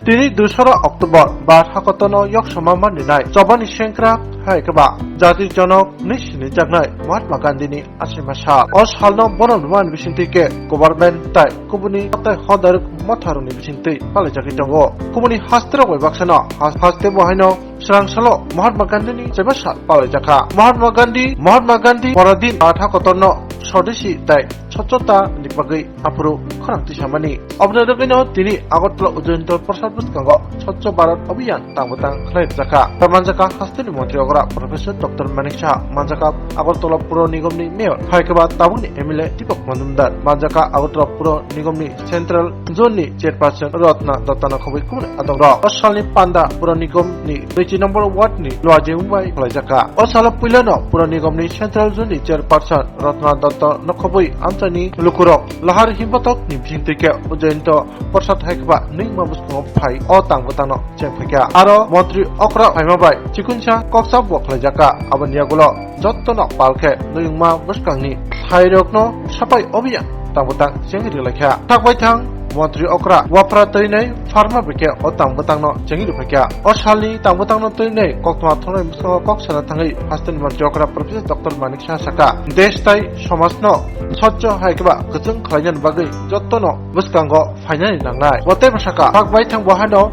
Tini 2 Oktober bar hakotono yok samama ninai Sobani Shenkra hai kaba Jati Jonok nishini jagnai Mahatma Gandhi ni asimasa Os halno bonon wan bisintike Government tai kubuni tai hodaruk matharuni bisinti pale jakitongo kubuni hastra goi baksana haste bohaino Serang salo Mahatma Gandhi ni sebasa pale jaka Mahatma Gandhi paradin atha kotono Sodesi tai Chotota nipagai apuru khorangti samani obnadogino tini Agartala Ujjayintor Prasad Buskango Swachh Bharat Abhiyan tangbatang khlai jaka Manjaka hastini Mantri Ogra Professor Dr. Manik Shah Manjaka Agartala Puro Nigam ni Mayor Haikaba Tabuni MLA Deepak Majumdar Manjaka Agartala Puro Nigam ni Central Zone ni Chairperson Ratna Dattana Khobui Kumne Adongra Osalni Panda Puro Nigam ni 2 number ward ni Loaje Mumbai khlai jaka Osala Pilano Puro Nigam ni Central Zone ni Chairperson Ratna Dattana Khobui Antani Lukurok Lahar Himbatok ni Bhintike Ujjayintor Prasad Haikaba Ningma Buskango Phai O tangbatano chengphika aro Mantri Okra Phaimabai Chikuncha Koksab khlai jaka abaniagulo jottono palkhe ningma buskangni thairokno sapai obhiyan tangbatang chengri lekha thakbai thang Mantri Okra wapra toinai pharma bike o tangbatangno chengri phekya o salni tangbatangno toinai koktma thonai buskango koksana thangai hastani Mantri Okra Professor Dr. Manik Shah saka deshtai samasno Swachh haikaba kuchung khlainan bagai jottono buskango phainani nangnai watei basaka thakbai thang bohano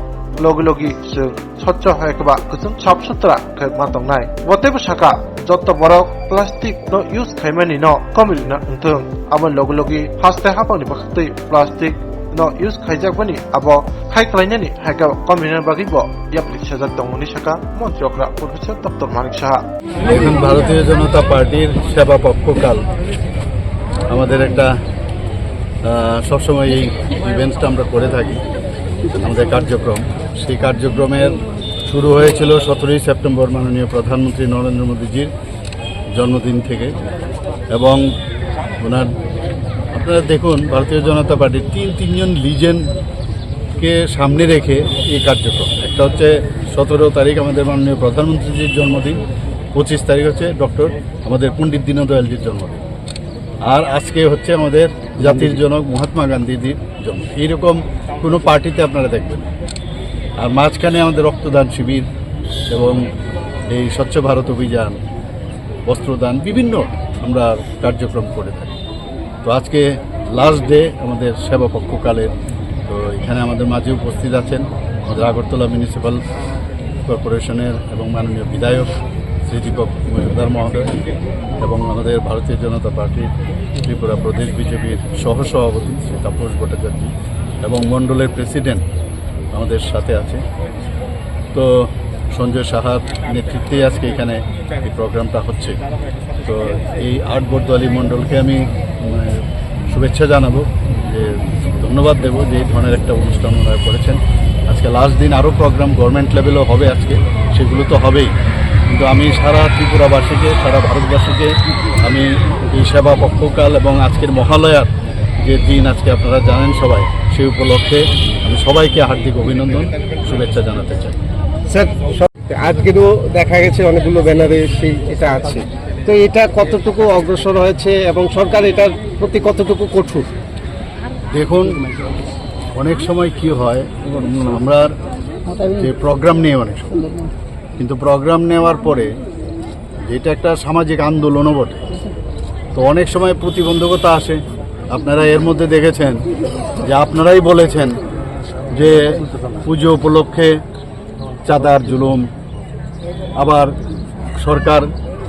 logi sing Swachh haikaba kuchung sap sutra khaima tongnai watei basaka jotto borok plastic no use khaimani no komilina untung abon logi haste hapani bakti plastic no use khaijakbani abo khaiklainani haikaba komilina bagibo yaplik sajak tongoni saka Mantri Okra Professor Dr. Manik Shah এখন ভারতীয় জনতা পার্টির সেবা পক্ষকাল আমাদের একটা সবসময় এই ইভেন্টসটা আমরা করে থাকি আমাদের কার্যক্রম সেই কার্যক্রমের শুরু হয়েছিল 17 সেপ্টেম্বর মাননীয় প্রধানমন্ত্রী নরেন্দ্র মোদীজির জন্মদিন থেকে এবং ওনার আপনারা দেখুন ভারতীয় জনতা পার্টির তিনজন লিজেন্ডকে সামনে রেখে এই কার্যক্রম একটা হচ্ছে 17 তারিখ আমাদের মাননীয় প্রধানমন্ত্রীজির জন্মদিন 25 তারিখ হচ্ছে আমাদের পণ্ডিত দীনদয়ালজির জন্মদিন আর আজকে হচ্ছে আমাদের জাতির জনক মহাত্মা গান্ধীজির জন্ম এইরকম কোনো পার্টিতে আপনারা দেখবেন আর মাঝখানে আমাদের রক্তদান শিবির এবং এই স্বচ্ছ ভারত অভিযান বস্ত্রদান বিভিন্ন আমরা কার্যক্রম করে থাকি তো আজকে লাস্ট ডে আমাদের সেবা পক্ষকালের তো এখানে আমাদের মাঝে উপস্থিত আছেন আমাদের আগরতলা মিউনিসিপ্যাল কর্পোরেশনের এবং মাননীয় বিধায়ক শ্রী দীপক মজুমদার মহোদয় এবং আমাদের ভারতীয় জনতা পার্টির ত্রিপুরা প্রদেশ বিজেপির সহসভাপতি শ্রী তাপস ভট্টাচার্য এবং মণ্ডলের প্রেসিডেন্ট আমাদের সাথে আছে তো সঞ্জয় সাহার নেতৃত্বে আজকে এখানে এই প্রোগ্রামটা হচ্ছে তো এই আট বরদোয়ালি মণ্ডলকে আমি শুভেচ্ছা জানাবো যে ধন্যবাদ দেব যে এই ধরনের একটা অনুষ্ঠান ওনারা করেছেন আজকে লাস্ট দিন আরও প্রোগ্রাম গভর্নমেন্ট লেভেলও হবে আজকে সেগুলো তো হবেই কিন্তু আমি সারা ত্রিপুরাবাসীকে সারা ভারতবাসীকে আমি এই সেবা পক্ষকাল এবং আজকের মহালয়ার যে দিন আজকে আপনারা জানেন সবাই সেই উপলক্ষে আমি সবাইকে হার্দিক অভিনন্দন শুভেচ্ছা জানাতে চাই স্যার আজকেরও দেখা গেছে অনেকগুলো ব্যানারে এটা আছে তো এটা কতটুকু অগ্রসর হয়েছে এবং সরকার এটার প্রতি কতটুকু কঠোর দেখুন অনেক সময় কি হয় আমরা যে প্রোগ্রাম নিয়ে অনেক সময় কিন্তু প্রোগ্রাম নেওয়ার পরে এটা একটা সামাজিক আন্দোলনও বটে তো অনেক সময় প্রতিবন্ধকতা আসে আপনারা এর মধ্যে দেখেছেন যে আপনারাই বলেছেন যে পুজো উপলক্ষে চাঁদার জুলুম আবার সরকার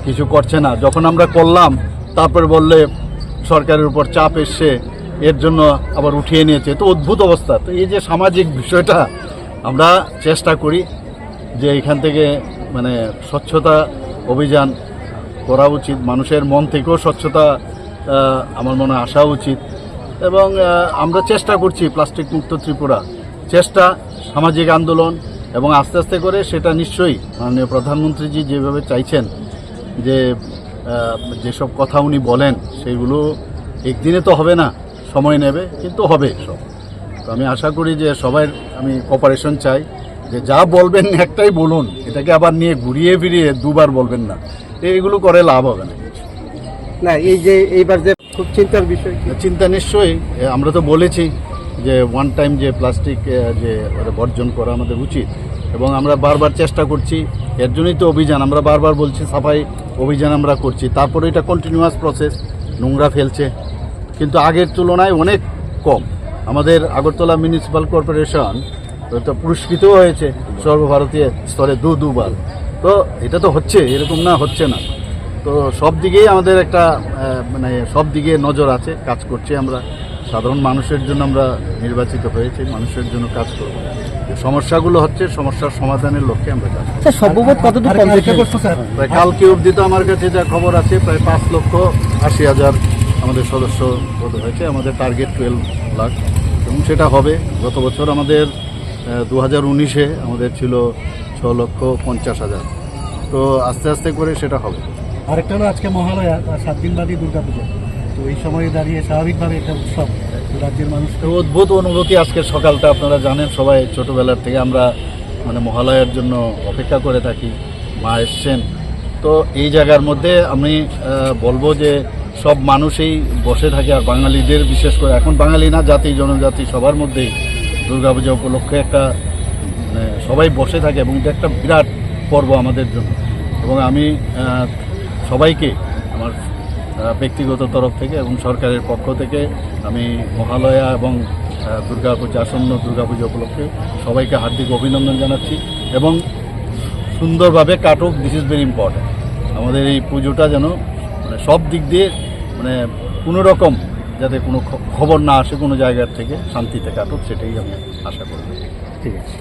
কিছু করছে না যখন আমরা করলাম তারপর বললে সরকারের উপর চাপ এসছে এর জন্য আবার উঠিয়ে নিয়েছে তো অদ্ভুত অবস্থা তো এই যে সামাজিক বিষয়টা আমরা চেষ্টা করি যে এখান থেকে মানে স্বচ্ছতা অভিযান করা উচিত মানুষের মন থেকেও স্বচ্ছতা আমার মনে আসা উচিত এবং আমরা চেষ্টা করছি প্লাস্টিক মুক্ত ত্রিপুরা চেষ্টা সামাজিক আন্দোলন এবং আস্তে আস্তে করে সেটা নিশ্চয়ই মাননীয় প্রধানমন্ত্রীজি যেভাবে চাইছেন যে যেসব কথা উনি বলেন সেইগুলো একদিনে তো হবে না সময় নেবে কিন্তু হবে সব তো আমি আশা করি যে সবাই আমি কোঅপারেশন চাই যে যা বলবেন একটাই বলুন এটাকে আবার নিয়ে ঘুরিয়ে ফিরিয়ে দুবার বলবেন না এইগুলো করে লাভ হবে না না এই যে এইবার যে খুব চিন্তার বিষয় চিন্তা নিশ্চয়ই আমরা তো বলেছি যে ওয়ান টাইম যে প্লাস্টিক যে ওটা বর্জন করা আমাদের উচিত, এবং আমরা বারবার চেষ্টা করছি। এর জন্যই তো অভিযান, আমরা বারবার বলছি সাফাই অভিযান আমরা করছি। তারপরে এটা কন্টিনিউয়াস প্রসেস, নোংরা ফেলছে কিন্তু আগের তুলনায় অনেক কম। আমাদের আগরতলা মিউনিসিপ্যাল কর্পোরেশন তো পুরস্কৃতও হয়েছে সর্বভারতীয় স্তরে দুবার। তো এটা তো হচ্ছে, এরকম না হচ্ছে না। তো সব দিকেই আমাদের একটা মানে সব দিকে নজর আছে, কাজ করছি আমরা। সাধারণ মানুষের জন্য আমরা নির্বাচিত হয়েছি, মানুষের জন্য কাজ করব। যে সমস্যাগুলো হচ্ছে, সমস্যার সমাধানের লক্ষ্যে আমরা কাজ করব। স্যার সর্বমোট কতটুকু পঞ্চায়েত করছো স্যার? প্রায় কালকে অবধি তো আমার কাছে যা খবর আছে প্রায় 5,80,000 আমাদের সদস্য পদ হয়েছে। আমাদের টার্গেট 12 লাখ এবং সেটা হবে। গত বছর আমাদের 2019-এ আমাদের ছিল 6,50,000। তো আস্তে আস্তে করে সেটা হবে। আরেকটা হলো আজকে মহালয়া, 7 দিন বাদই দুর্গাপূজা। তো এই সময়ে দাঁড়িয়ে স্বাভাবিকভাবে একটা উৎসব রাজ্যের মানুষ। তো অদ্ভুত অনুভূতি আজকের সকালটা, আপনারা জানেন সবাই ছোটোবেলার থেকে আমরা মানে মহালয়ার জন্য অপেক্ষা করে থাকি। মা এসছেন, তো এই জায়গার মধ্যে আমি বলবো যে সব মানুষই বসে থাকে। আর বাঙালিদের বিশেষ করে, এখন বাঙালি না জাতি জনজাতি সবার মধ্যেই দুর্গাপূজা উপলক্ষে একটা মানে সবাই বসে থাকে এবং এটা একটা বিরাট পর্ব আমাদের জন্য। এবং আমি সবাইকে আমার ব্যক্তিগত তরফ থেকে এবং সরকারের পক্ষ থেকে আমি মহালয়া এবং আসন্ন দুর্গাপূজা উপলক্ষে সবাইকে হার্দিক অভিনন্দন জানাচ্ছি। এবং সুন্দরভাবে কাটুক, দিস ইজ ভেরি ইম্পর্ট্যান্ট। আমাদের এই পুজোটা যেন মানে সব দিক দিয়ে মানে কোনো রকম যাতে কোনো খবর না আসে কোনো জায়গার থেকে, শান্তিতে কাটুক, সেটাই আমি আশা করব। ঠিক আছে।